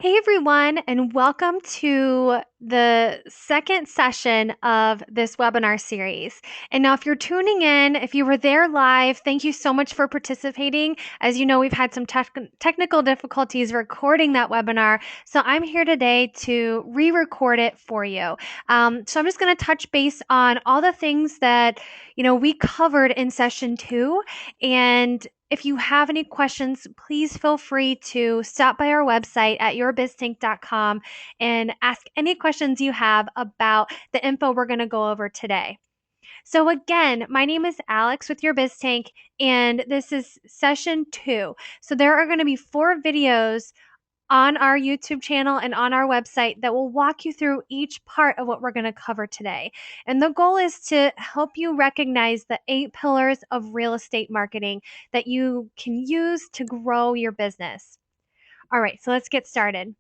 Hey everyone, and welcome to the second session of this webinar series. And now, if you're tuning in, if you were there live, thank you so much for participating. As you know, we've had some technical difficulties recording that webinar, so I'm here today to re-record it for you. So I'm just going to touch base on all the things that we covered in session 2, and if you have any questions, please feel free to stop by our website at yourbiztank.com and ask any questions you have about the info we're going to go over today. So again, my name is Alex with Your Biz Tank, and this is session 2. So there are going to be 4 videos on our YouTube channel and on our website that will walk you through each part of what we're going to cover today. And the goal is to help you recognize the 8 pillars of real estate marketing that you can use to grow your business. All right, so let's get started.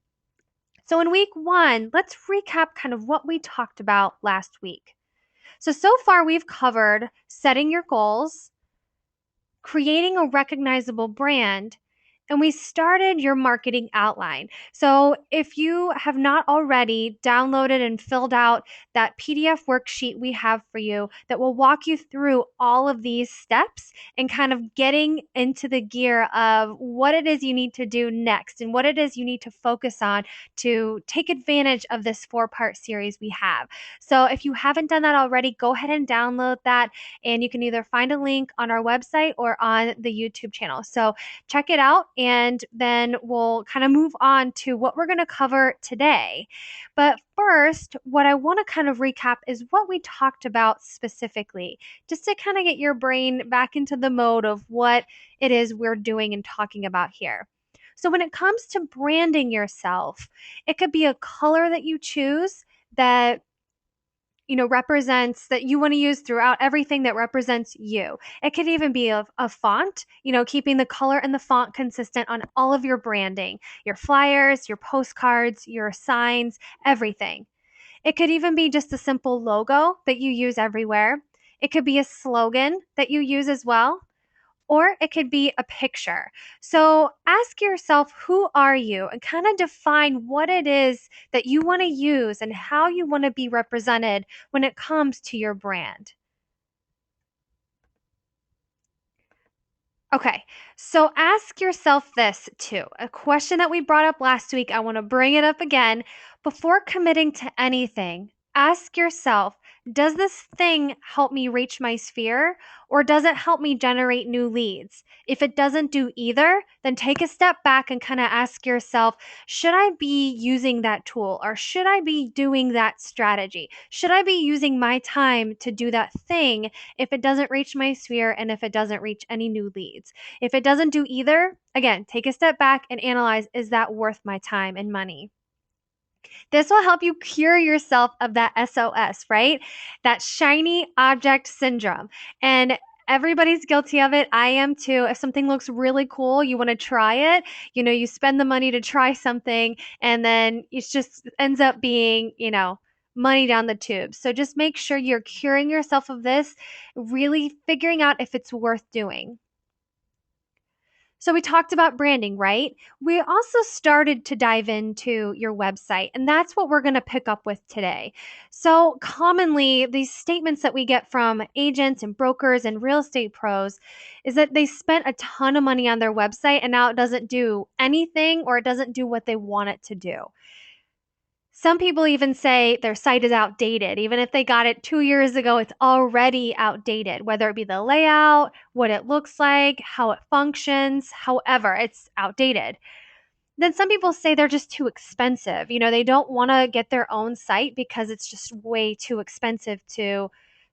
So in week 1, let's recap kind of what we talked about last week. So far we've covered setting your goals, creating a recognizable brand, and we started your marketing outline. So if you have not already downloaded and filled out that PDF worksheet we have for you that will walk you through all of these steps and kind of getting into the gear of what it is you need to do next and what it is you need to focus on to take advantage of this 4-part series we have. So if you haven't done that already, go ahead and download that, and you can either find a link on our website or on the YouTube channel. So check it out, and then we'll kind of move on to what we're going to cover today. But first, what I want to kind of recap is what we talked about specifically, just to kind of get your brain back into the mode of what it is we're doing and talking about here. So when it comes to branding yourself, it could be a color that you choose that represents that you want to use throughout everything that represents you. It could even be a font, keeping the color and the font consistent on all of your branding, your flyers, your postcards, your signs, everything. It could even be just a simple logo that you use everywhere. It could be a slogan that you use as well, or it could be a picture. So ask yourself, who are you? And kind of define what it is that you want to use and how you want to be represented when it comes to your brand. Okay, so ask yourself this too. A question that we brought up last week, I want to bring it up again. Before committing to anything, ask yourself, does this thing help me reach my sphere, or does it help me generate new leads? If it doesn't do either, then take a step back and kind of ask yourself, should I be using that tool, or should I be doing that strategy? Should I be using my time to do that thing if it doesn't reach my sphere and if it doesn't reach any new leads? If it doesn't do either, again, take a step back and analyze, is that worth my time and money? This will help you cure yourself of that SOS, right? That shiny object syndrome. And everybody's guilty of it. I am too. If something looks really cool, you want to try it. You spend the money to try something, and then it just ends up being, money down the tube. So just make sure you're curing yourself of this, really figuring out if it's worth doing. So we talked about branding, right? We also started to dive into your website, and that's what we're going to pick up with today. So commonly, these statements that we get from agents and brokers and real estate pros is that they spent a ton of money on their website and now it doesn't do anything, or it doesn't do what they want it to do. Some people even say their site is outdated. Even if they got it 2 years ago, it's already outdated, whether it be the layout, what it looks like, how it functions, however, it's outdated. Then some people say they're just too expensive. They don't want to get their own site because it's just way too expensive to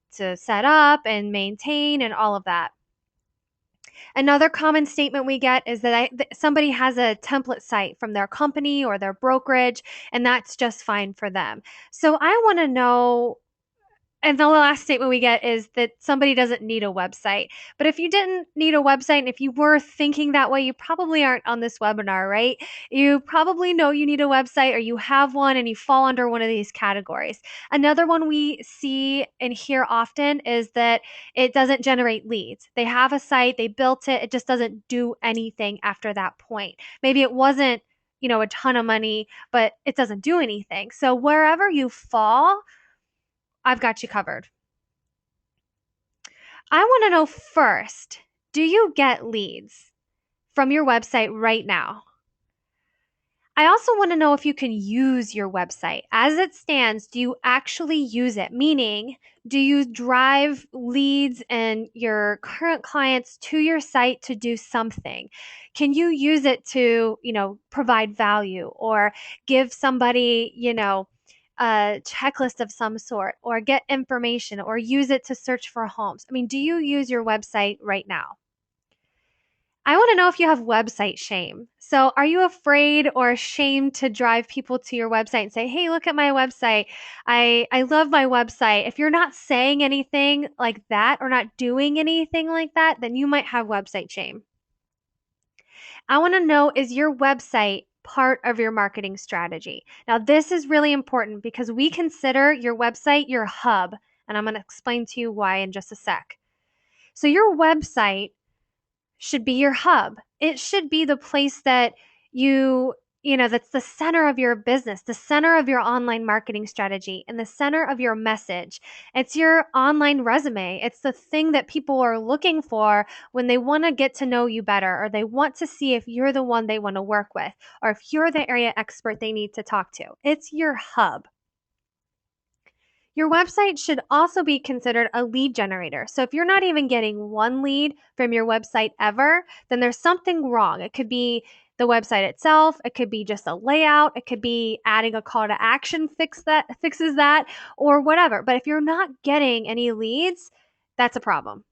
set up and maintain and all of that. Another common statement we get is that somebody has a template site from their company or their brokerage, and that's just fine for them. So I want to know, and the last statement we get is that somebody doesn't need a website. But if you didn't need a website, and if you were thinking that way, you probably aren't on this webinar, right? You probably know you need a website, or you have one and you fall under one of these categories. Another one we see and hear often is that it doesn't generate leads. They have a site, they built it, it just doesn't do anything after that point. Maybe it wasn't a ton of money, but it doesn't do anything. So wherever you fall, I've got you covered. I want to know first, do you get leads from your website right now? I also want to know if you can use your website. As it stands, do you actually use it? Meaning, do you drive leads and your current clients to your site to do something? Can you use it to, provide value or give somebody, a checklist of some sort or get information or use it to search for homes? I mean, do you use your website right now? I want to know if you have website shame. So, are you afraid or ashamed to drive people to your website and say, "Hey, look at my website. I love my website." If you're not saying anything like that or not doing anything like that, then you might have website shame. I want to know, is your website part of your marketing strategy? Now, this is really important because we consider your website your hub, and I'm going to explain to you why in just a sec. So, your website should be your hub. It should be the place that that's the center of your business, the center of your online marketing strategy, and the center of your message. It's your online resume. It's the thing that people are looking for when they want to get to know you better, or they want to see if you're the one they want to work with, or if you're the area expert they need to talk to. It's your hub. Your website should also be considered a lead generator. So if you're not even getting one lead from your website ever, then there's something wrong. It could be the website itself, it could be just a layout, it could be adding a call to action fixes that or whatever. But if you're not getting any leads, that's a problem.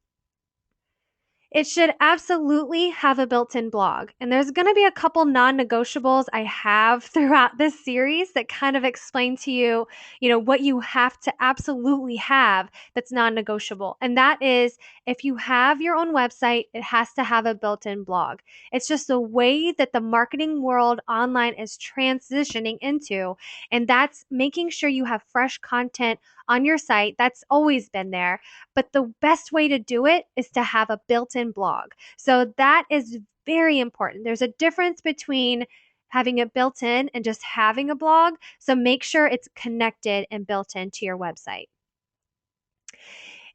It should absolutely have a built-in blog. And there's going to be a couple non-negotiables I have throughout this series that kind of explain to you, what you have to absolutely have that's non-negotiable. And that is, if you have your own website, it has to have a built-in blog. It's just the way that the marketing world online is transitioning into, and that's making sure you have fresh content on your site. That's always been there. But the best way to do it is to have a built-in blog. So that is very important. There's a difference between having it built in and just having a blog. So make sure it's connected and built into your website.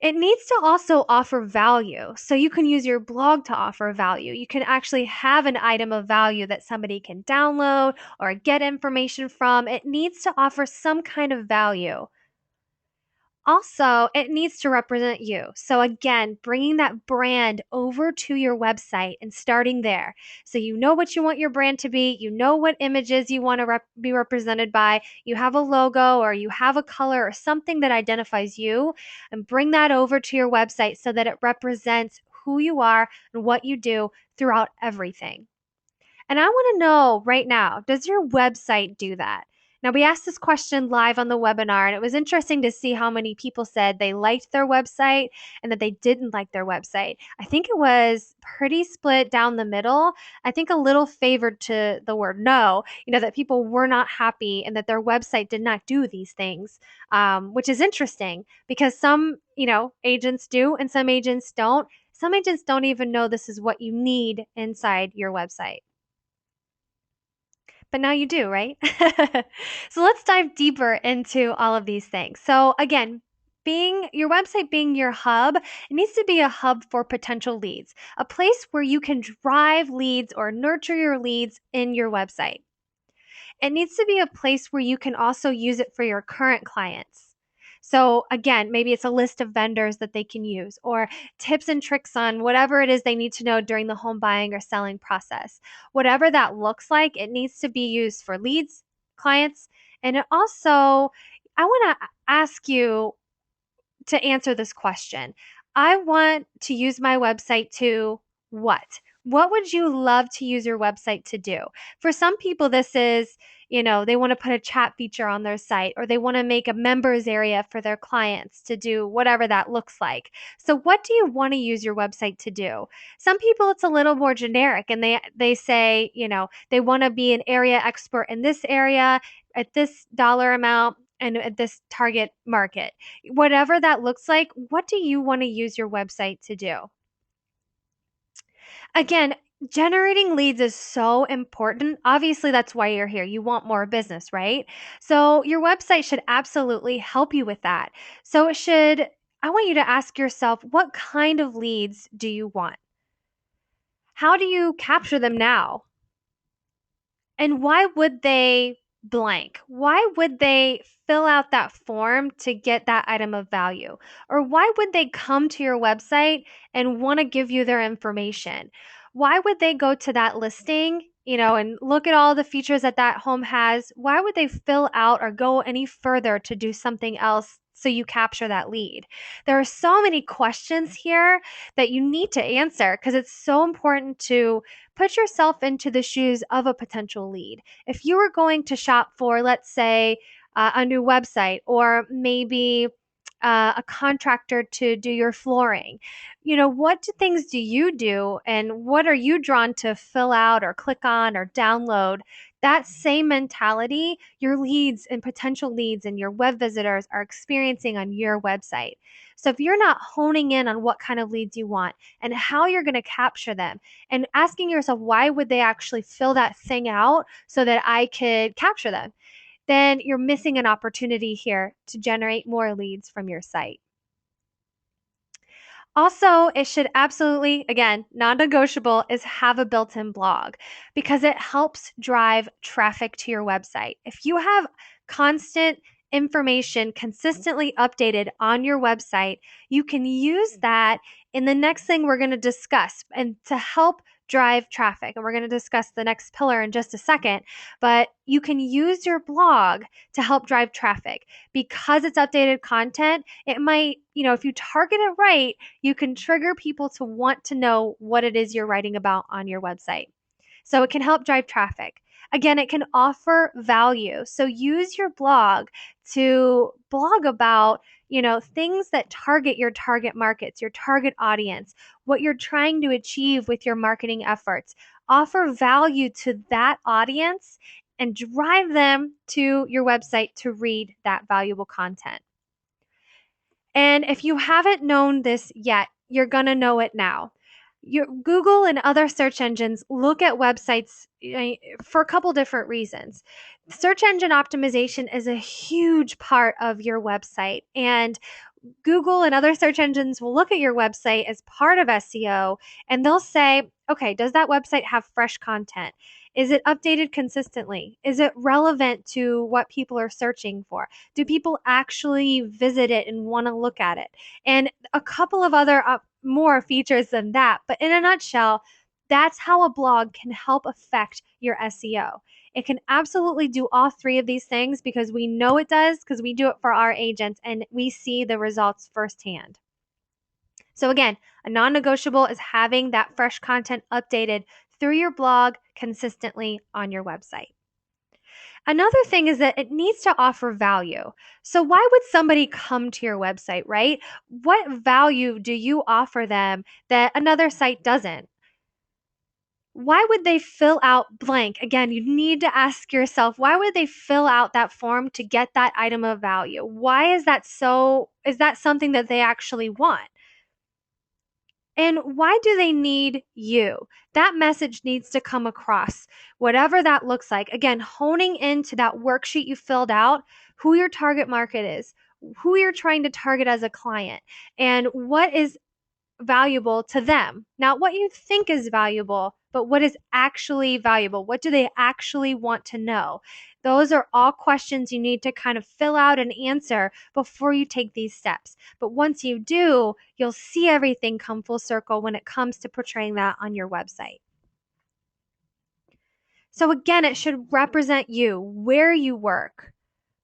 It needs to also offer value. So you can use your blog to offer value. You can actually have an item of value that somebody can download or get information from. It needs to offer some kind of value. Also, it needs to represent you. So, again, bringing that brand over to your website and starting there. So, you know what you want your brand to be, you know what images you want to be represented by, you have a logo or you have a color or something that identifies you, and bring that over to your website so that it represents who you are and what you do throughout everything. And I want to know right now, does your website do that? Now, we asked this question live on the webinar, and it was interesting to see how many people said they liked their website and that they didn't like their website. I think it was pretty split down the middle. I think a little favored to the word no, that people were not happy and that their website did not do these things, which is interesting because some, agents do and some agents don't. Some agents don't even know this is what you need inside your website. But now you do, right? So let's dive deeper into all of these things. So again, being your website being your hub, it needs to be a hub for potential leads, a place where you can drive leads or nurture your leads in your website. It needs to be a place where you can also use it for your current clients. So again, maybe it's a list of vendors that they can use or tips and tricks on whatever it is they need to know during the home buying or selling process. Whatever that looks like, it needs to be used for leads, clients, and it also, I want to ask you to answer this question. I want to use my website to what? What would you love to use your website to do? For some people, this is, they want to put a chat feature on their site or they want to make a members area for their clients to do whatever that looks like. So what do you want to use your website to do? Some people, it's a little more generic and they say, they want to be an area expert in this area at this dollar amount and at this target market. Whatever that looks like, what do you want to use your website to do? Again, Generating leads is so important. Obviously, that's why you're here. You want more business, right? So, your website should absolutely help you with that. So, I want you to ask yourself, what kind of leads do you want? How do you capture them now? And why would they blank? Why would they fill out that form to get that item of value? Or why would they come to your website and want to give you their information? Why would they go to that listing, and look at all the features that that home has? Why would they fill out or go any further to do something else so you capture that lead? There are so many questions here that you need to answer because it's so important to put yourself into the shoes of a potential lead. If you were going to shop for, let's say, a new website or maybe a contractor to do your flooring, what things do you do and what are you drawn to fill out or click on or download? That same mentality, your leads and potential leads and your web visitors are experiencing on your website. So if you're not honing in on what kind of leads you want and how you're going to capture them, and asking yourself, why would they actually fill that thing out so that I could capture them? Then you're missing an opportunity here to generate more leads from your site. Also, it should absolutely, again, non negotiable, is have a built in blog because it helps drive traffic to your website. If you have constant information consistently updated on your website, you can use that in the next thing we're going to discuss and to help drive traffic. And we're going to discuss the next pillar in just a second, but you can use your blog to help drive traffic because it's updated content. It might, if you target it right, you can trigger people to want to know what it is you're writing about on your website. So it can help drive traffic. Again, it can offer value. So use your blog to blog about, things that target your target markets, your target audience, what you're trying to achieve with your marketing efforts. Offer value to that audience and drive them to your website to read that valuable content. And if you haven't known this yet, you're going to know it now. Google and other search engines look at websites for a couple different reasons. Search engine optimization is a huge part of your website, and Google and other search engines will look at your website as part of SEO and they'll say, okay, does that website have fresh content? Is it updated consistently? Is it relevant to what people are searching for? Do people actually visit it and want to look at it? And a couple of other more features than that. But in a nutshell, that's how a blog can help affect your SEO. It can absolutely do all three of these things because we know it does because we do it for our agents and we see the results firsthand. So again, a non-negotiable is having that fresh content updated through your blog consistently on your website. Another thing is that it needs to offer value. So why would somebody come to your website, right? What value do you offer them that another site doesn't? Why would they fill out blank? Again, you need to ask yourself, why would they fill out that form to get that item of value? Why is that so? Is that something that they actually want? And why do they need you? That message needs to come across, whatever that looks like. Again, honing into that worksheet you filled out, who your target market is, who you're trying to target as a client, and what is valuable to them. Not what you think is valuable, but what is actually valuable. What do they actually want to know? Those are all questions you need to kind of fill out and answer before you take these steps. But once you do, you'll see everything come full circle when it comes to portraying that on your website. So again, it should represent you, where you work,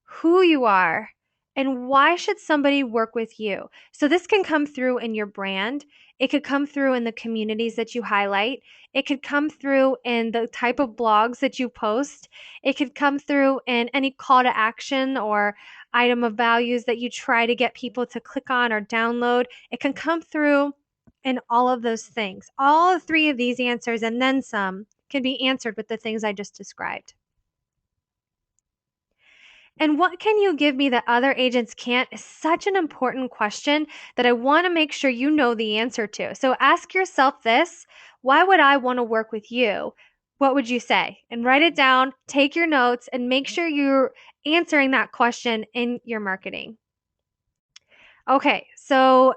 who you are, and why should somebody work with you? So this can come through in your brand. It could come through in the communities that you highlight. It could come through in the type of blogs that you post. It could come through in any call to action or item of values that you try to get people to click on or download. It can come through in all of those things. All three of these answers and then some can be answered with the things I just described. And what can you give me that other agents can't is such an important question that I want to make sure you know the answer to. So ask yourself this: Why would I want to work with you? What would you say? And write it down, take your notes, and make sure you're answering that question in your marketing. Okay, so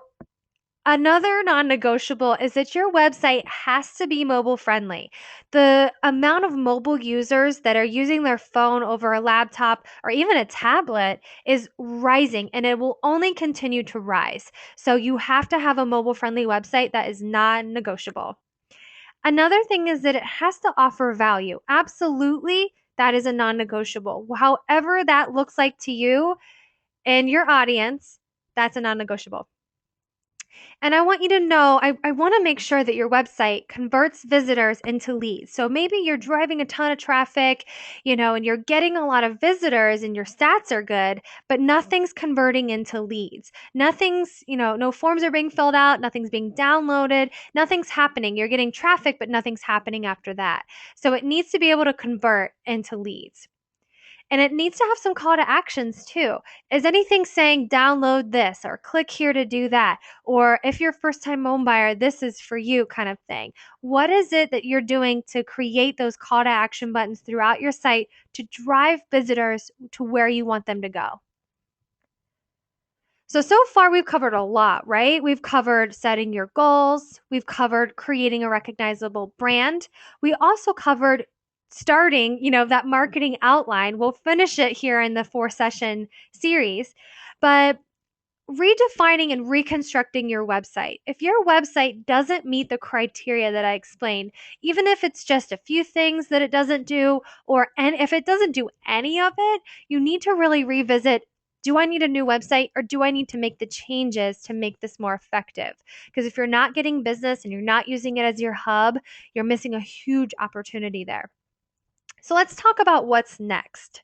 another non-negotiable is that your website has to be mobile friendly. The amount of mobile users that are using their phone over a laptop or even a tablet is rising, and it will only continue to rise. So you have to have a mobile friendly website. That is non-negotiable. Another thing is that it has to offer value. Absolutely, that is a non-negotiable. However that looks like to you and your audience, that's a non-negotiable. And I want you to know, I want to make sure that your website converts visitors into leads. So maybe you're driving a ton of traffic, and you're getting a lot of visitors and your stats are good, but nothing's converting into leads. Nothing's, no forms are being filled out, nothing's being downloaded, nothing's happening. You're getting traffic, but nothing's happening after that. So it needs to be able to convert into leads. And it needs to have some call to actions too. Is anything saying download this or click here to do that? Or if you're a first time home buyer, this is for you kind of thing. What is it that you're doing to create those call to action buttons throughout your site to drive visitors to where you want them to go? So far we've covered a lot, right? We've covered setting your goals. We've covered creating a recognizable brand. We also covered starting, that marketing outline. We'll finish it here in the 4-session series, but redefining and reconstructing your website. If your website doesn't meet the criteria that I explained, even if it's just a few things that it doesn't do, and if it doesn't do any of it, you need to really revisit, do I need a new website or do I need to make the changes to make this more effective? Because if you're not getting business and you're not using it as your hub, you're missing a huge opportunity there. So let's talk about what's next.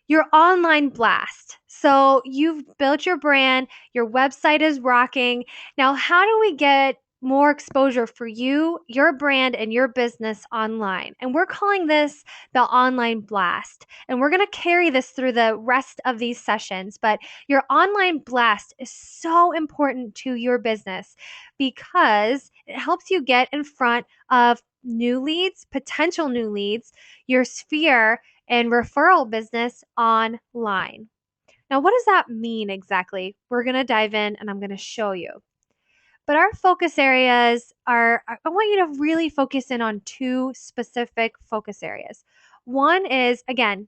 Your online blast. So you've built your brand, your website is rocking. Now, how do we get more exposure for you, your brand, and your business online? And we're calling this the online blast. And we're going to carry this through the rest of these sessions. But your online blast is so important to your business because it helps you get in front of new leads, potential new leads, your sphere, and referral business online. Now, what does that mean exactly? We're going to dive in and I'm going to show you. But our focus areas are, I want you to really focus in on 2 specific focus areas. One is, again,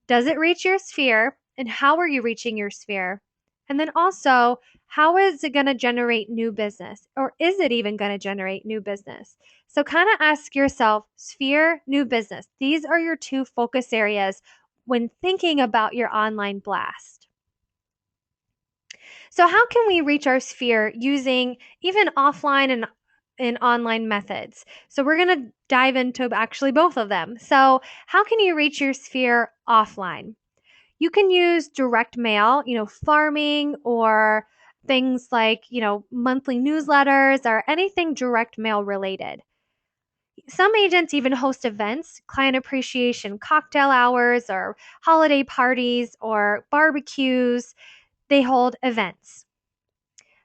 does it reach your sphere and how are you reaching your sphere? And then also, how is it going to generate new business, or is it even going to generate new business? So kind of ask yourself, sphere, new business. These are your 2 focus areas when thinking about your online blast. So how can we reach our sphere using even offline and online methods? So we're going to dive into actually both of them. So how can you reach your sphere offline? You can use direct mail, farming, or things like, monthly newsletters or anything direct mail related. Some agents even host events, client appreciation cocktail hours, or holiday parties, or barbecues. They hold events.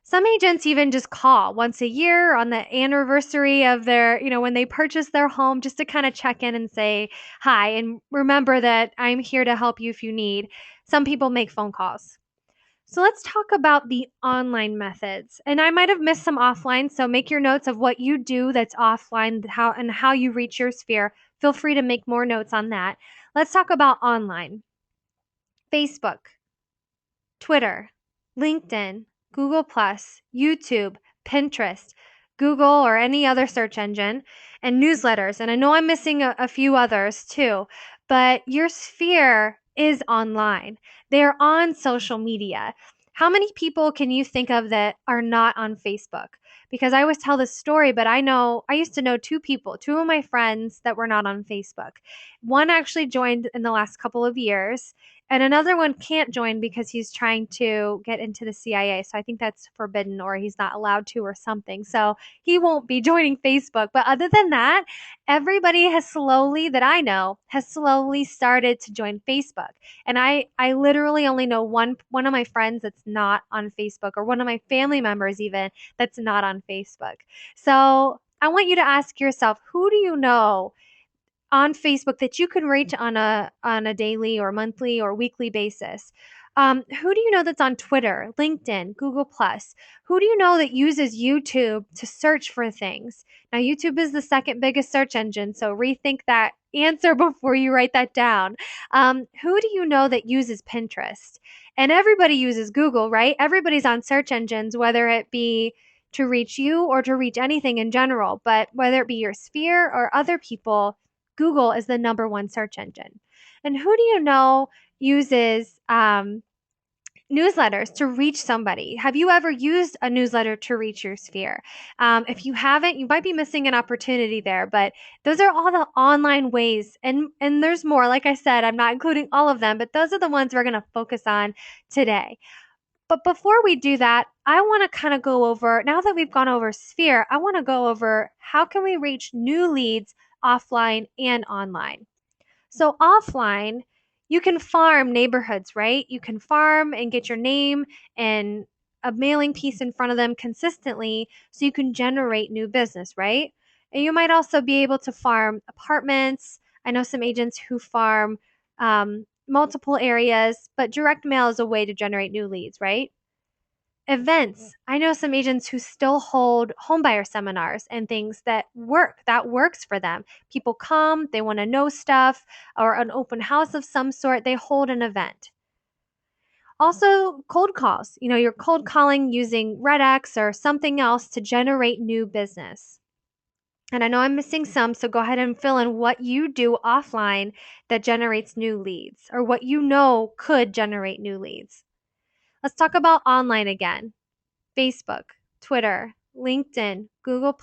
Some agents even just call once a year on the anniversary of their, when they purchase their home, just to kind of check in and say hi and remember that I'm here to help you if you need. Some people make phone calls. So let's talk about the online methods. And I might have missed some offline, so make your notes of what you do that's offline, how you reach your sphere. Feel free to make more notes on that. Let's talk about online. Facebook, Twitter, LinkedIn, Google+, YouTube, Pinterest, Google, or any other search engine, and newsletters. And I know I'm missing a few others too, but your sphere is online. They're on social media. How many people can you think of that are not on Facebook? Because I always tell this story, but I used to know 2 people, 2 of my friends that were not on Facebook. One actually joined in the last couple of years, and another one can't join because he's trying to get into the CIA. So I think that's forbidden, or he's not allowed to, or something. So he won't be joining Facebook. But other than that, everybody that I know has slowly started to join Facebook. And I literally only know one of my friends that's not on Facebook, or one of my family members even that's not on Facebook. So I want you to ask yourself, who do you know on Facebook that you can reach on a daily or monthly or weekly basis? Who do you know that's on Twitter, LinkedIn, Google Plus? Who do you know that uses YouTube to search for things? Now, YouTube is the second biggest search engine, so rethink that answer before you write that down. Who do you know that uses Pinterest? And everybody uses Google, right? Everybody's on search engines, whether it be to reach you or to reach anything in general. But whether it be your sphere or other people, Google is the number one search engine. And who do you know uses newsletters to reach somebody? Have you ever used a newsletter to reach your sphere? If you haven't, you might be missing an opportunity there, but those are all the online ways. And there's more. Like I said, I'm not including all of them, but those are the ones we're going to focus on today. But before we do that, I want to kind of go over, now that we've gone over Sphere, I want to go over how can we reach new leads offline and online. So offline, you can farm neighborhoods, right? You can farm and get your name and a mailing piece in front of them consistently so you can generate new business, right? And you might also be able to farm apartments. I know some agents who farm multiple areas, but direct mail is a way to generate new leads, right? Events. I know some agents who still hold homebuyer seminars and things that works for them. People come, they want to know stuff, or an open house of some sort, they hold an event. Also, cold calls. You're cold calling using RedX or something else to generate new business. And I know I'm missing some, so go ahead and fill in what you do offline that generates new leads, or what you know could generate new leads. Let's talk about online again. Facebook, Twitter, LinkedIn, Google+,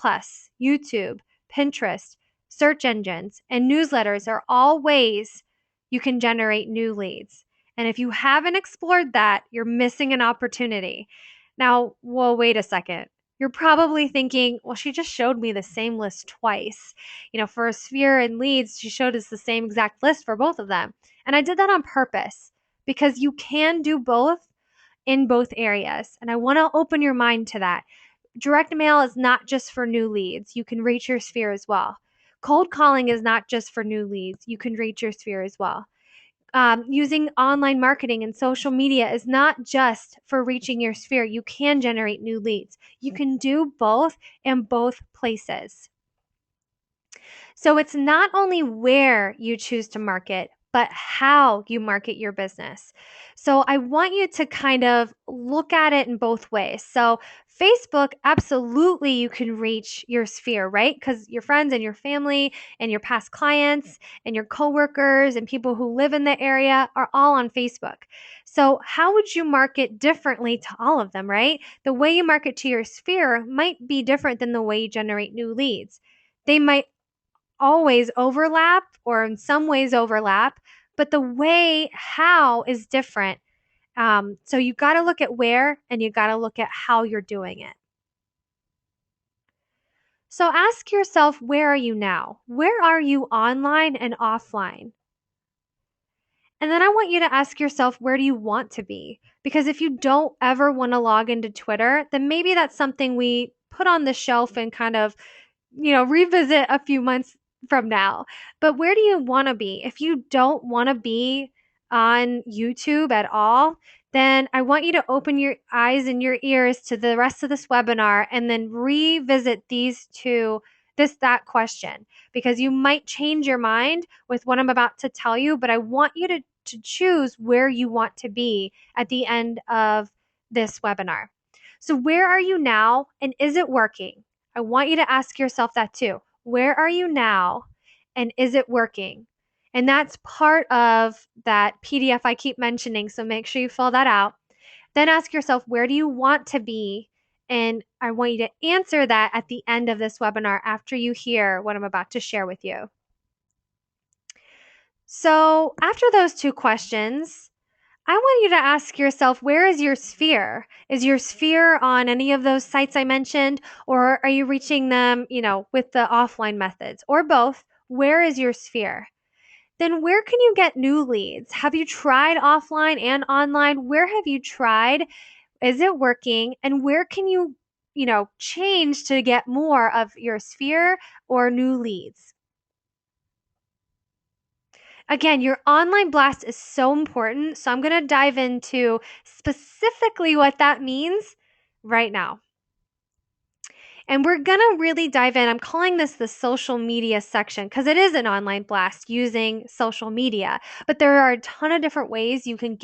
YouTube, Pinterest, search engines, and newsletters are all ways you can generate new leads. And if you haven't explored that, you're missing an opportunity. Now, well, wait a second. You're probably thinking, well, she just showed me the same list twice. For a sphere and leads, she showed us the same exact list for both of them. And I did that on purpose because you can do both in both areas. And I want to open your mind to that. Direct mail is not just for new leads. You can reach your sphere as well. Cold calling is not just for new leads. You can reach your sphere as well. Using online marketing and social media is not just for reaching your sphere. You can generate new leads. You can do both in both places. So it's not only where you choose to market, but how you market your business. So I want you to kind of look at it in both ways. So Facebook, absolutely, you can reach your sphere, right? Because your friends and your family and your past clients and your coworkers and people who live in the area are all on Facebook. So how would you market differently to all of them, right? The way you market to your sphere might be different than the way you generate new leads. They might always overlap or in some ways overlap, but the way how is different. So you got to look at where and you got to look at how you're doing it. So ask yourself, where are you now? Where are you online and offline? And then I want you to ask yourself, where do you want to be? Because if you don't ever want to log into Twitter, then maybe that's something we put on the shelf and kind of revisit a few months from now. But where do you want to be? If you don't want to be on YouTube at all, then I want you to open your eyes and your ears to the rest of this webinar and then revisit that question, because you might change your mind with what I'm about to tell you, but I want you to choose where you want to be at the end of this webinar. So where are you now, and is it working? I want you to ask yourself that too. Where are you now, and is it working? And that's part of that PDF I keep mentioning, so make sure you fill that out. Then ask yourself, where do you want to be? And I want you to answer that at the end of this webinar after you hear what I'm about to share with you. So after those two questions, I want you to ask yourself, where is your sphere? Is your sphere on any of those sites I mentioned, or are you reaching them, with the offline methods, or both? Where is your sphere? Then where can you get new leads? Have you tried offline and online? Where have you tried? Is it working? And where can you change to get more of your sphere or new leads. Again, your online blast is so important. So I'm going to dive into specifically what that means right now. And we're going to really dive in. I'm calling this the social media section because it is an online blast using social media. But there are a ton of different ways you can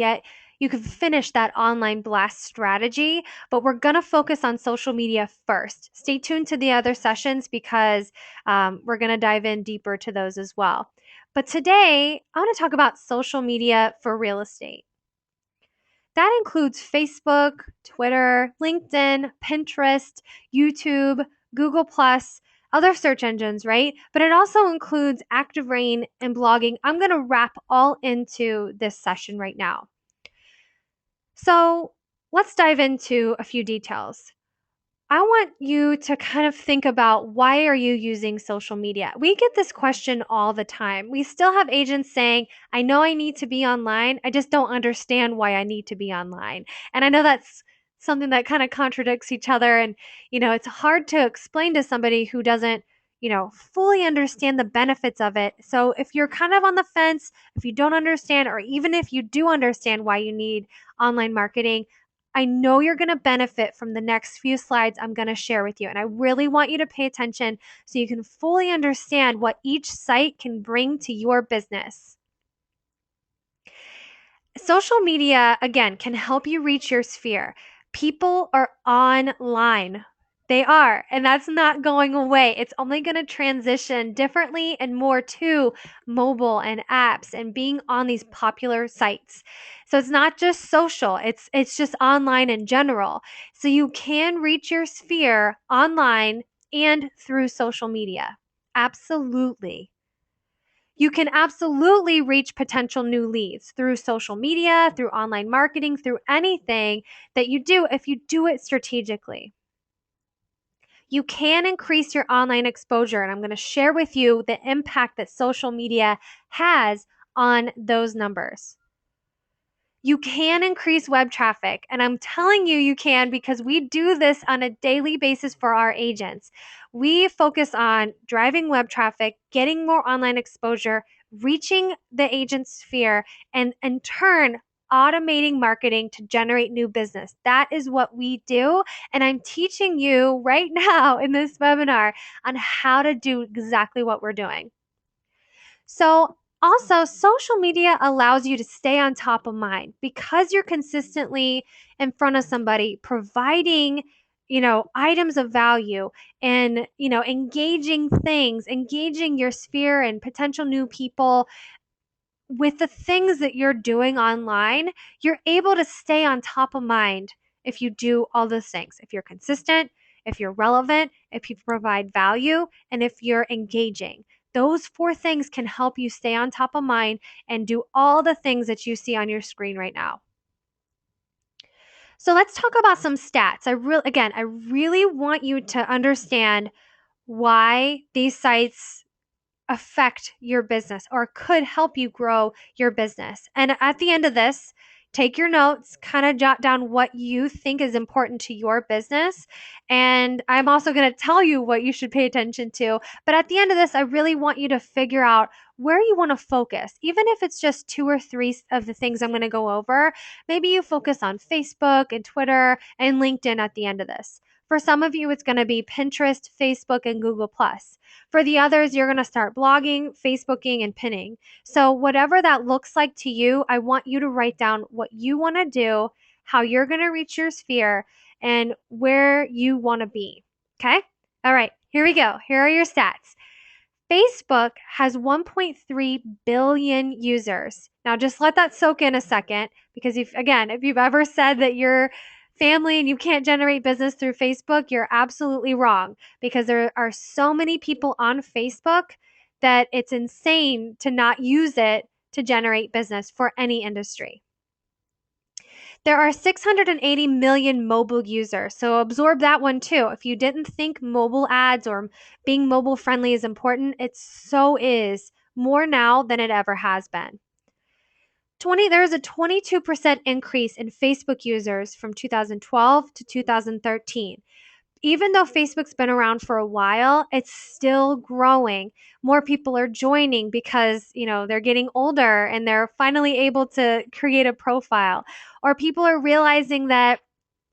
finish that online blast strategy. But we're going to focus on social media first. Stay tuned to the other sessions because we're going to dive in deeper to those as well. But today, I want to talk about social media for real estate. That includes Facebook, Twitter, LinkedIn, Pinterest, YouTube, Google+, other search engines, right? But it also includes ActiveRain and blogging. I'm going to wrap all into this session right now. So let's dive into a few details. I want you to kind of think about, why are you using social media? We get this question all the time. We still have agents saying, I know I need to be online. I just don't understand why I need to be online. And I know that's something that kind of contradicts each other. And, it's hard to explain to somebody who doesn't, fully understand the benefits of it. So if you're kind of on the fence, if you don't understand, or even if you do understand why you need online marketing, I know you're going to benefit from the next few slides I'm going to share with you. And I really want you to pay attention so you can fully understand what each site can bring to your business. Social media, again, can help you reach your sphere. People are online. They are, and that's not going away. It's only going to transition differently and more to mobile and apps and being on these popular sites. So it's not just social, it's just online in general. So you can reach your sphere online and through social media. Absolutely. You can absolutely reach potential new leads through social media, through online marketing, through anything that you do if you do it strategically. You can increase your online exposure, and I'm going to share with you the impact that social media has on those numbers. You can increase web traffic, and I'm telling you, you can, because we do this on a daily basis for our agents. We focus on driving web traffic, getting more online exposure, reaching the agent sphere, and in turn, automating marketing to generate new business. That is what we do. And I'm teaching you right now in this webinar on how to do exactly what we're doing. So also, social media allows you to stay on top of mind because you're consistently in front of somebody providing, items of value and, engaging things, engaging your sphere and potential new people with the things that you're doing online. You're able to stay on top of mind if you do all those things. If you're consistent, if you're relevant, if you provide value, and if you're engaging. Those 4 things can help you stay on top of mind and do all the things that you see on your screen right now. So let's talk about some stats. I really want you to understand why these sites affect your business or could help you grow your business. And at the end of this, take your notes, kind of jot down what you think is important to your business. And I'm also going to tell you what you should pay attention to. But at the end of this, I really want you to figure out where you want to focus. Even if it's just 2 or 3 of the things I'm going to go over, maybe you focus on Facebook and Twitter and LinkedIn at the end of this. For some of you, it's going to be Pinterest, Facebook, and Google+. For the others, you're going to start blogging, Facebooking, and pinning. So whatever that looks like to you, I want you to write down what you want to do, how you're going to reach your sphere, and where you want to be. Okay? All right, here we go. Here are your stats. Facebook has 1.3 billion users. Now just let that soak in a second, because if you've ever said that you're family and you can't generate business through Facebook, you're absolutely wrong, because there are so many people on Facebook that it's insane to not use it to generate business for any industry. There are 680 million mobile users, so absorb that one too. If you didn't think mobile ads or being mobile friendly is important, it so is, more now than it ever has been. There's a 22% increase in Facebook users from 2012 to 2013. Even though Facebook's been around for a while, it's still growing. More people are joining because, they're getting older and they're finally able to create a profile. Or people are realizing that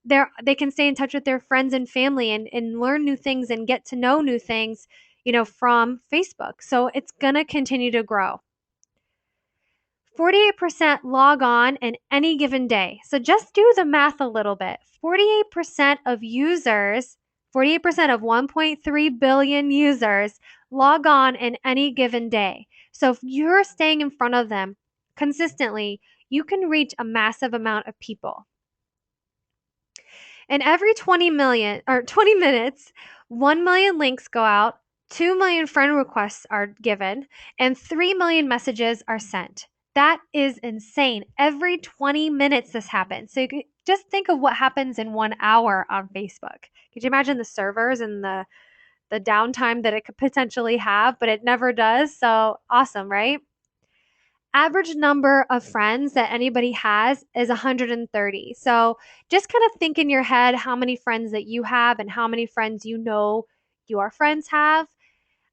they can stay in touch with their friends and family and learn new things and get to know new things, from Facebook. So it's going to continue to grow. 48% log on in any given day. So just do the math a little bit. 48% of users, 48% of 1.3 billion users log on in any given day. So if you're staying in front of them consistently, you can reach a massive amount of people. And every 20 minutes, 1 million links go out, 2 million friend requests are given, and 3 million messages are sent. That is insane. Every 20 minutes this happens. So you can just think of what happens in 1 hour on Facebook. Could you imagine the servers and the downtime that it could potentially have, but it never does. So awesome, right? Average number of friends that anybody has is 130. So just kind of think in your head how many friends that you have and how many friends your friends have.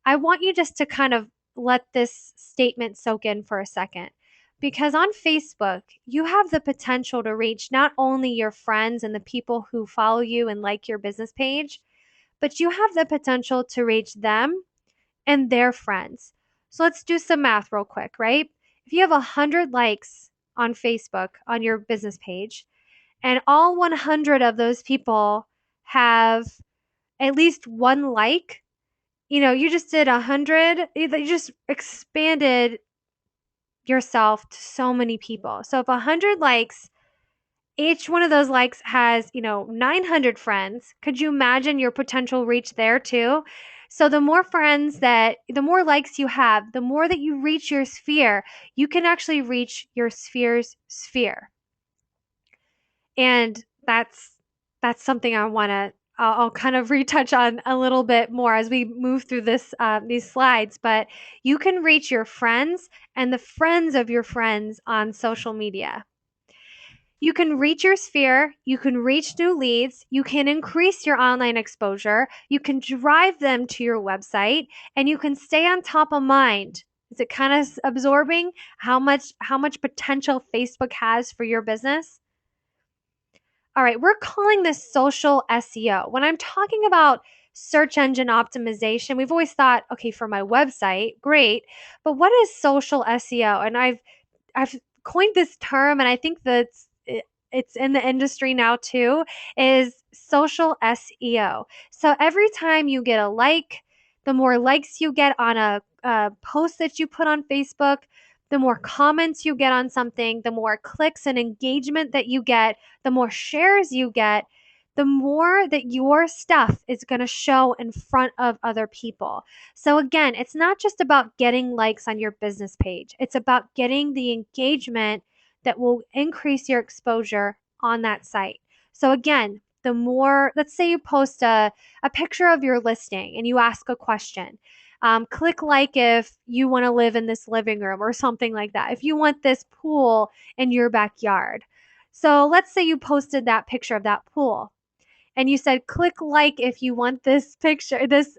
I want you just to kind of let this statement soak in for a second. Because on Facebook, you have the potential to reach not only your friends and the people who follow you and like your business page, but you have the potential to reach them and their friends. So let's do some math real quick, right? If you have 100 likes on Facebook on your business page, and all 100 of those people have at least one like, you just did 100, you just expanded yourself to so many people. So if 100 likes, each one of those likes has, 900 friends. Could you imagine your potential reach there too? So the more likes you have, the more that you reach your sphere, you can actually reach your sphere's sphere. And that's something I'll kind of retouch on a little bit more as we move through these slides. But you can reach your friends and the friends of your friends on social media. You can reach your sphere, you can reach new leads, you can increase your online exposure, you can drive them to your website, and you can stay on top of mind. Is it kind of absorbing how much potential Facebook has for your business? All right, we're calling this social SEO. When I'm talking about search engine optimization, we've always thought, okay, for my website, great, but what is social SEO? And I've coined this term, and I think that it's in the industry now too, is social SEO. So every time you get a like, the more likes you get on a post that you put on Facebook, the more comments you get on something, the more clicks and engagement that you get, the more shares you get, the more that your stuff is going to show in front of other people. So again, it's not just about getting likes on your business page. It's about getting the engagement that will increase your exposure on that site. So again, the more, let's say you post a picture of your listing and you ask a question. Click like if you want to live in this living room or something like that. If you want this pool in your backyard. So let's say you posted that picture of that pool and you said, click like if you want this picture, this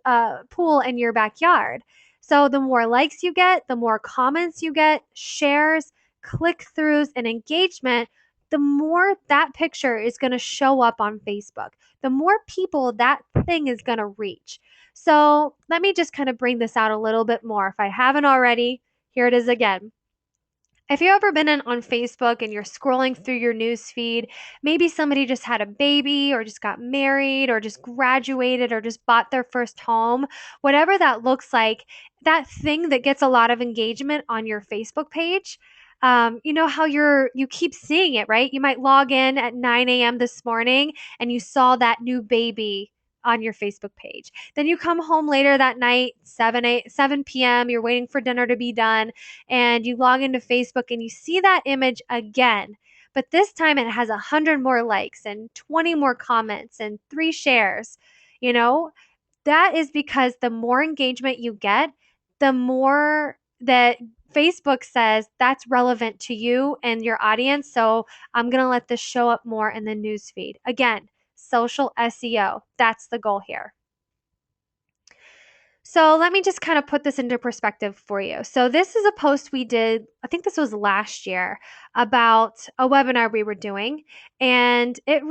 pool in your backyard. So the more likes you get, the more comments you get, shares, click throughs, and engagement, the more that picture is going to show up on Facebook, the more people that thing is going to reach. So let me just kind of bring this out a little bit more. If I haven't already, here it is again. If you've ever been on Facebook and you're scrolling through your news feed, maybe somebody just had a baby or just got married or just graduated or just bought their first home, whatever that looks like, that thing that gets a lot of engagement on your Facebook page. You know how you keep seeing it, right? You might log in at 9 a.m. this morning and you saw that new baby on your Facebook page. Then you come home later that night, 7 p.m., you're waiting for dinner to be done, and you log into Facebook and you see that image again. But this time it has 100 more likes and 20 more comments and 3 shares. You know, that is because the more engagement you get, the more that Facebook says that's relevant to you and your audience. So I'm going to let this show up more in the newsfeed. Again, social SEO. That's the goal here. So let me just kind of put this into perspective for you. So this is a post we did, I think this was last year, about a webinar we were doing, and it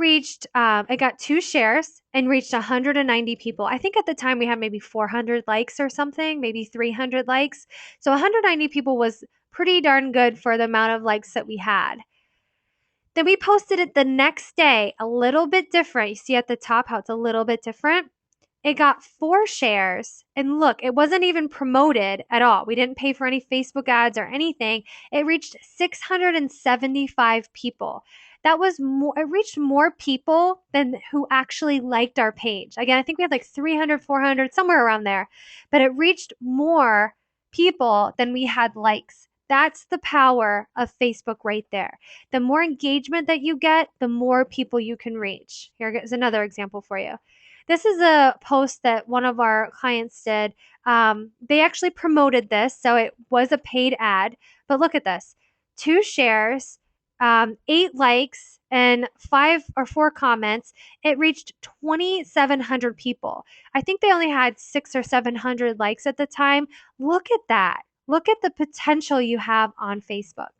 got 2 shares and reached 190 people. I think at the time we had maybe 400 likes or something, maybe 300 likes. So 190 people was pretty darn good for the amount of likes that we had. Then we posted it the next day, a little bit different. You see at the top how it's a little bit different? It got 4 shares. And look, it wasn't even promoted at all. We didn't pay for any Facebook ads or anything. It reached 675 people. It reached more people than who actually liked our page. Again, I think we had like 300, 400, somewhere around there. But it reached more people than we had likes. That's the power of Facebook right there. The more engagement that you get, the more people you can reach. Here's another example for you. This is a post that one of our clients did. They actually promoted this, so it was a paid ad. But look at this: 2 shares, 8 likes, and 5 or 4 comments. It reached 2,700 people. I think they only had 600 or 700 likes at the time. Look at that. Look at the potential you have on Facebook.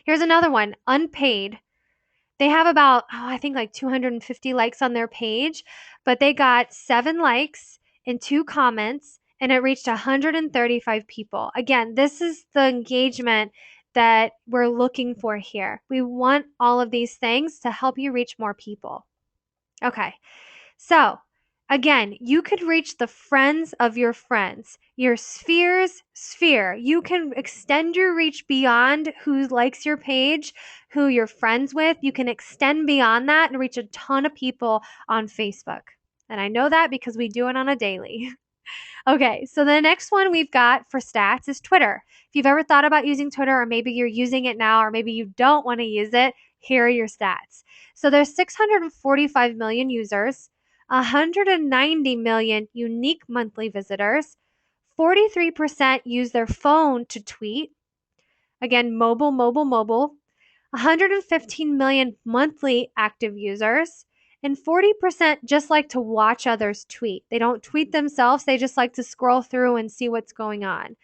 Here's another one, unpaid. They have about, I think like 250 likes on their page, but they got 7 likes and 2 comments, and it reached 135 people. Again, this is the engagement that we're looking for here. We want all of these things to help you reach more people. Okay, so again, you could reach the friends of your friends, your sphere's sphere. You can extend your reach beyond who likes your page, who you're friends with. You can extend beyond that and reach a ton of people on Facebook. And I know that because we do it on a daily. Okay, so the next one we've got for stats is Twitter. If you've ever thought about using Twitter, or maybe you're using it now, or maybe you don't want to use it, here are your stats. So there's 645 million users, 190 million unique monthly visitors, 43% use their phone to tweet. Again, mobile, 115 million monthly active users, and 40% just like to watch others tweet. They don't tweet themselves, they just like to scroll through and see what's going on.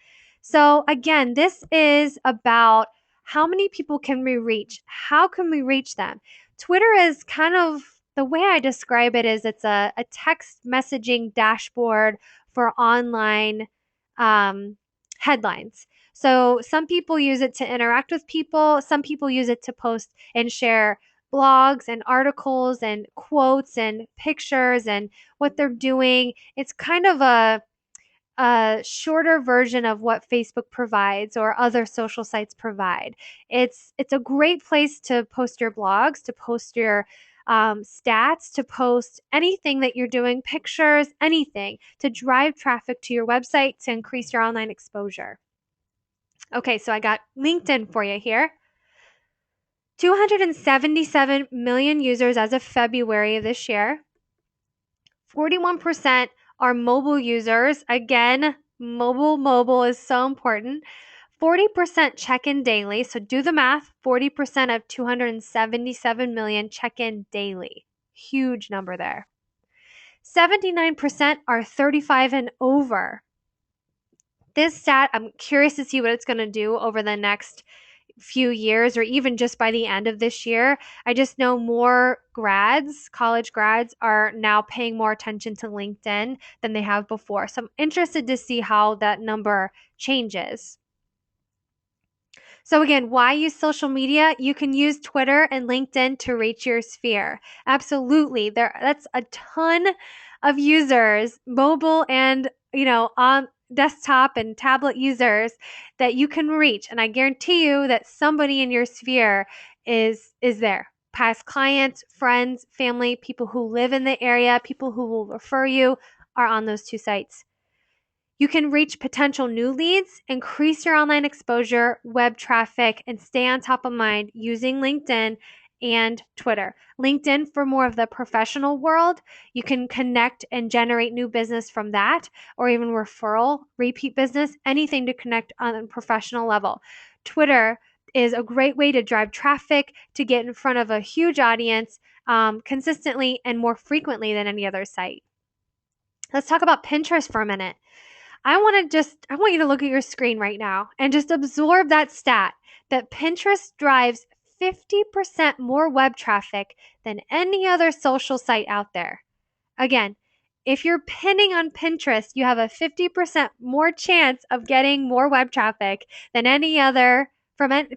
So again, this is about how many people can we reach? How can we reach them? Twitter is kind of, the way I describe it is it's a text messaging dashboard for online headlines. So some people use it to interact with people. Some people use it to post and share blogs and articles and quotes and pictures and what they're doing. It's kind of a shorter version of what Facebook provides or other social sites provide. It's a great place to post your blogs, to post your stats, to post anything that you're doing, pictures, anything to drive traffic to your website to increase your online exposure. Okay, so I got LinkedIn for you here. 277 million users as of February of this year. 41% are mobile users. Again, mobile is so important. 40% check in daily. So do the math. 40% of 277 million check in daily. Huge number there. 79% are 35 and over. This stat, I'm curious to see what it's going to do over the next few years or even just by the end of this year. I just know more college grads are now paying more attention to LinkedIn than they have before. So I'm interested to see how that number changes. So again, why use social media? You can use Twitter and LinkedIn to reach your sphere. Absolutely. That's a ton of users, mobile and, on desktop and tablet users that you can reach. And I guarantee you that somebody in your sphere is there. Past clients, friends, family, people who live in the area, people who will refer you are on those 2 sites. You can reach potential new leads, increase your online exposure, web traffic, and stay on top of mind using LinkedIn and Twitter. LinkedIn for more of the professional world. You can connect and generate new business from that, or even referral, repeat business, anything to connect on a professional level. Twitter is a great way to drive traffic, to get in front of a huge audience, consistently and more frequently than any other site. Let's talk about Pinterest for a minute. I want you to look at your screen right now and just absorb that stat that Pinterest drives 50% more web traffic than any other social site out there. Again, if you're pinning on Pinterest, you have a 50% more chance of getting more web traffic than any other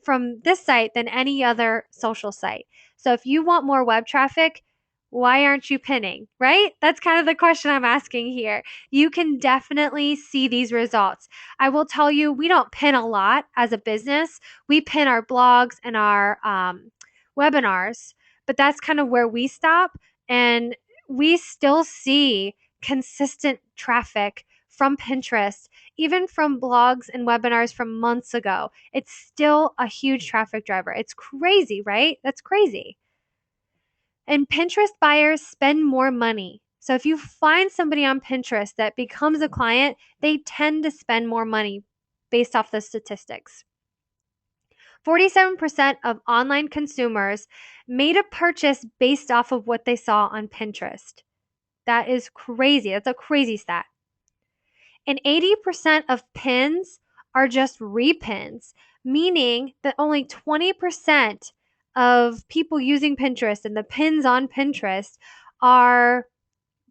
from this site than any other social site. So if you want more web traffic, why aren't you pinning, right? That's kind of the question I'm asking here. You can definitely see these results. I will tell you, we don't pin a lot as a business. We pin our blogs and our webinars, but that's kind of where we stop. And we still see consistent traffic from Pinterest, even from blogs and webinars from months ago. It's still a huge traffic driver. It's crazy, right? That's crazy. And Pinterest buyers spend more money. So if you find somebody on Pinterest that becomes a client, they tend to spend more money based off the statistics. 47% of online consumers made a purchase based off of what they saw on Pinterest. That is crazy. That's a crazy stat. And 80% of pins are just repins, meaning that only 20% of people using Pinterest and the pins on Pinterest are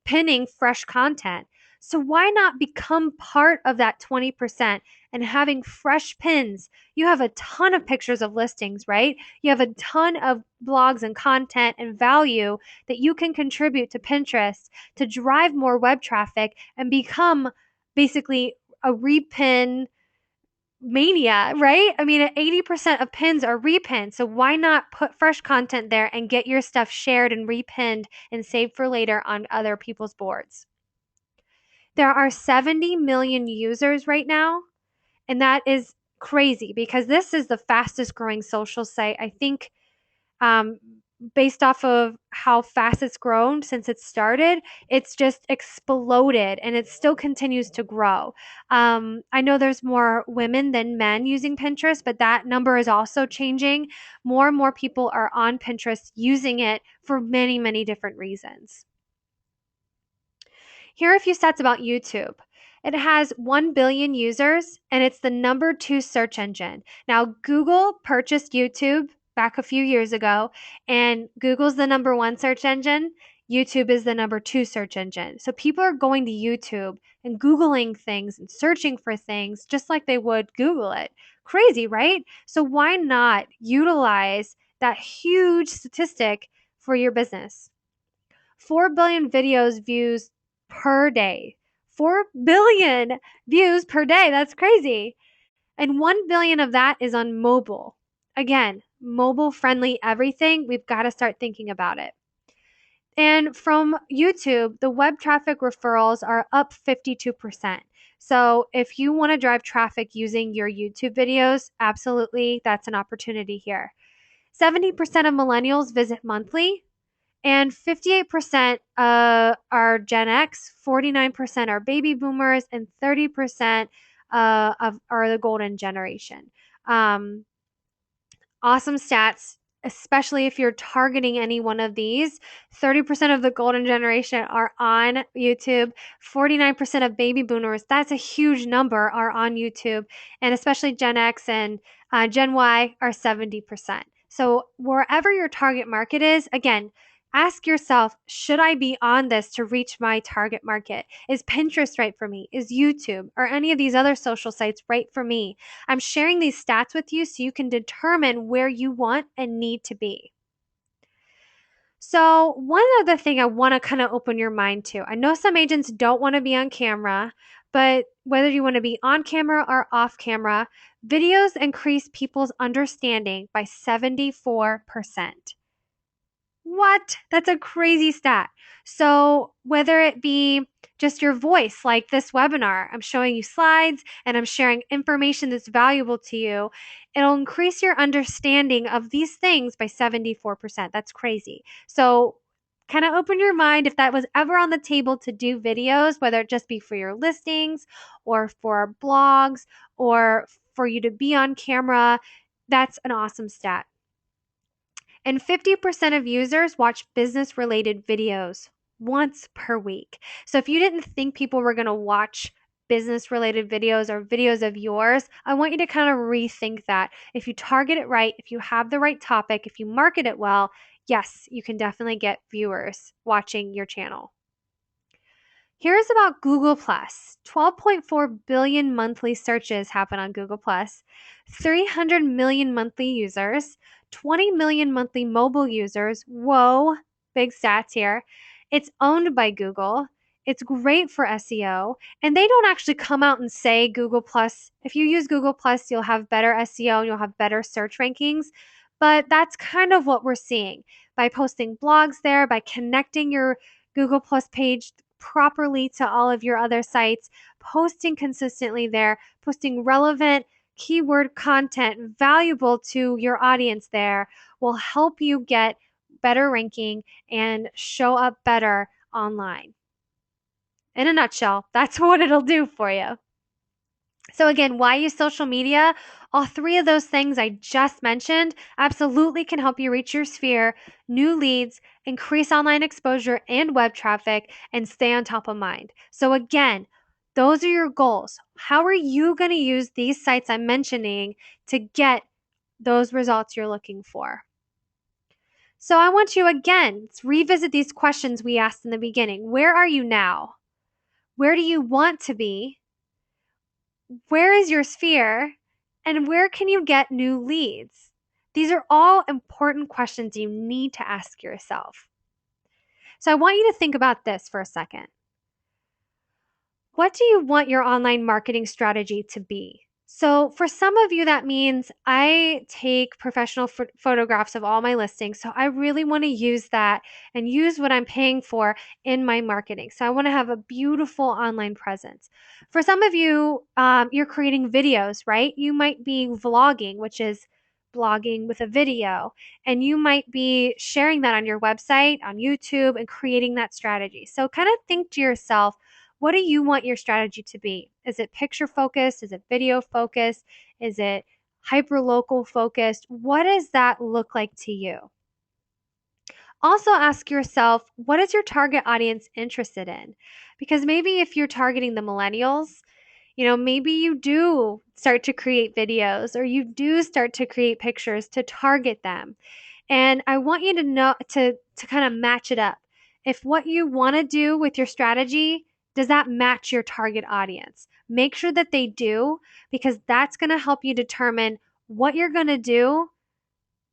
pinning fresh content. So why not become part of that 20% and having fresh pins? You have a ton of pictures of listings, right? You have a ton of blogs and content and value that you can contribute to Pinterest to drive more web traffic and become basically a repin mania, right? I mean, 80% of pins are repins. So why not put fresh content there and get your stuff shared and repinned and saved for later on other people's boards? There are 70 million users right now, and that is crazy because this is the fastest growing social site. I think um, based off of how fast it's grown since it started, it's just exploded and it still continues to grow. I know there's more women than men using Pinterest, but that number is also changing. More and more people are on Pinterest using it for many, many different reasons. Here are a few stats about YouTube. It has 1 billion users and it's the number 2 search engine. Now, Google purchased YouTube back a few years ago, and Google's the number 1 search engine. YouTube is the number 2 search engine. So people are going to YouTube and Googling things and searching for things just like they would Google it. Crazy, right? So why not utilize that huge statistic for your business? 4 billion videos views per day. 4 billion views per day. That's crazy. And 1 billion of that is on mobile. Again, mobile friendly everything. We've got to start thinking about it. And from YouTube, the web traffic referrals are up 52%. So if you want to drive traffic using your YouTube videos, absolutely, that's an opportunity here. 70% of millennials visit monthly, and 58% are Gen X, 49% are baby boomers, and 30% are the golden generation. Awesome stats, especially if you're targeting any one of these. 30% of the golden generation are on YouTube. 49% of baby boomers, that's a huge number, are on YouTube. And especially Gen X and Gen Y are 70%. So wherever your target market is, again, ask yourself, should I be on this to reach my target market? Is Pinterest right for me? Is YouTube or any of these other social sites right for me? I'm sharing these stats with you so you can determine where you want and need to be. So, one other thing I want to kind of open your mind to. I know some agents don't want to be on camera, but whether you want to be on camera or off camera, videos increase people's understanding by 74%. What? That's a crazy stat. So, whether it be just your voice, like this webinar, I'm showing you slides and I'm sharing information that's valuable to you, it'll increase your understanding of these things by 74%. That's crazy. So, kind of open your mind if that was ever on the table to do videos, whether it just be for your listings or for blogs or for you to be on camera. That's an awesome stat. And 50% of users watch business-related videos once per week. So if you didn't think people were going to watch business-related videos or videos of yours, I want you to kind of rethink that. If you target it right, if you have the right topic, if you market it well, yes, you can definitely get viewers watching your channel. Here's about Google+. 12.4 billion monthly searches happen on Google+, 300 million monthly users, 20 million monthly mobile users. Whoa, big stats here. It's owned by Google. It's great for SEO, and they don't actually come out and say Google+. If you use Google+, you'll have better SEO and you'll have better search rankings. But that's kind of what we're seeing by posting blogs there, by connecting your Google+ page properly to all of your other sites, posting consistently there, posting relevant keyword content valuable to your audience there will help you get better ranking and show up better online. In a nutshell, that's what it'll do for you. So again, why use social media? All three of those things I just mentioned absolutely can help you reach your sphere, new leads, increase online exposure and web traffic, and stay on top of mind. So again, those are your goals. How are you going to use these sites I'm mentioning to get those results you're looking for? So I want you again to revisit these questions we asked in the beginning. Where are you now? Where do you want to be? Where is your sphere? And where can you get new leads? These are all important questions you need to ask yourself. So I want you to think about this for a second. What do you want your online marketing strategy to be? So for some of you, that means I take professional photographs of all my listings. So I really want to use that and use what I'm paying for in my marketing. So I want to have a beautiful online presence. For some of you, you're creating videos, right? You might be vlogging, which is blogging with a video, and you might be sharing that on your website, on YouTube, and creating that strategy. So kind of think to yourself, what do you want your strategy to be? Is it picture focused? Is it video focused? Is it hyper local focused? What does that look like to you? Also ask yourself, what is your target audience interested in? Because maybe if you're targeting the millennials, maybe you do start to create videos or you do start to create pictures to target them. And I want you to know to kind of match it up. If what you want to do with your strategy, does that match your target audience? Make sure that they do, because that's going to help you determine what you're going to do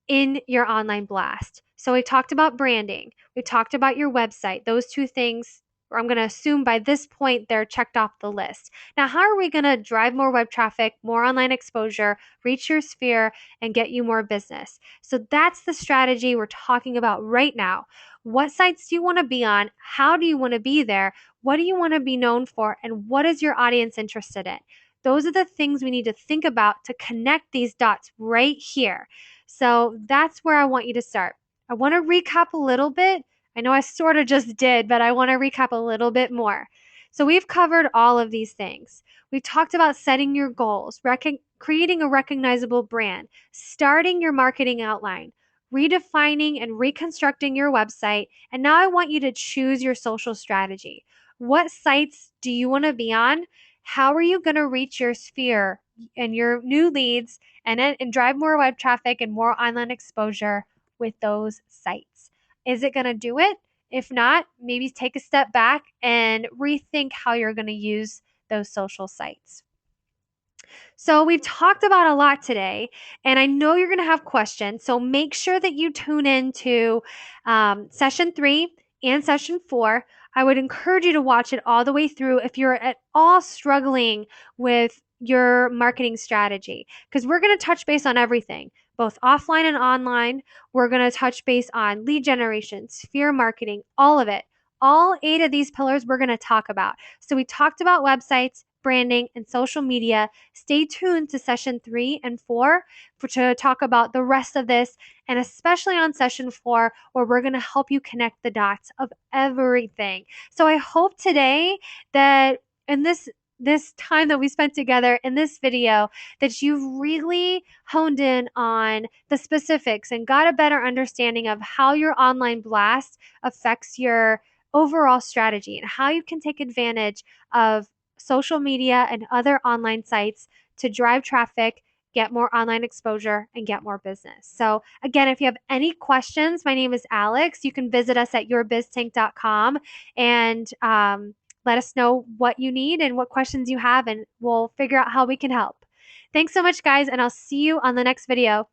in your online blast. So we talked about branding. We talked about your website. Those two things, or I'm going to assume by this point they're checked off the list. Now, how are we going to drive more web traffic, more online exposure, reach your sphere, and get you more business? So that's the strategy we're talking about right now. What sites do you want to be on? How do you want to be there? What do you want to be known for? And what is your audience interested in? Those are the things we need to think about to connect these dots right here. So that's where I want you to start. I want to recap a little bit. I know I sort of just did, but I want to recap a little bit more. So we've covered all of these things. We've talked about setting your goals, creating a recognizable brand, starting your marketing outline, redefining and reconstructing your website. And now I want you to choose your social strategy. What sites do you want to be on? How are you going to reach your sphere and your new leads and drive more web traffic and more online exposure with those sites? Is it going to do it? If not, maybe take a step back and rethink how you're going to use those social sites. So we've talked about a lot today, and I know you're going to have questions. So make sure that you tune in to session 3 and session 4. I would encourage you to watch it all the way through if you're at all struggling with your marketing strategy, because we're going to touch base on everything, both offline and online. We're going to touch base on lead generation, sphere marketing, all of it. All 8 of these pillars we're going to talk about. So we talked about websites, branding, and social media. Stay tuned to session 3 and 4 to talk about the rest of this, and especially on session 4, where we're going to help you connect the dots of everything. So I hope today that in this this time that we spent together in this video that you've really honed in on the specifics and got a better understanding of how your online blast affects your overall strategy and how you can take advantage of social media and other online sites to drive traffic, get more online exposure, and get more business. So, again, if you have any questions, my name is Alex. You can visit us at yourbiztank.com and let us know what you need and what questions you have, and we'll figure out how we can help. Thanks so much, guys, and I'll see you on the next video.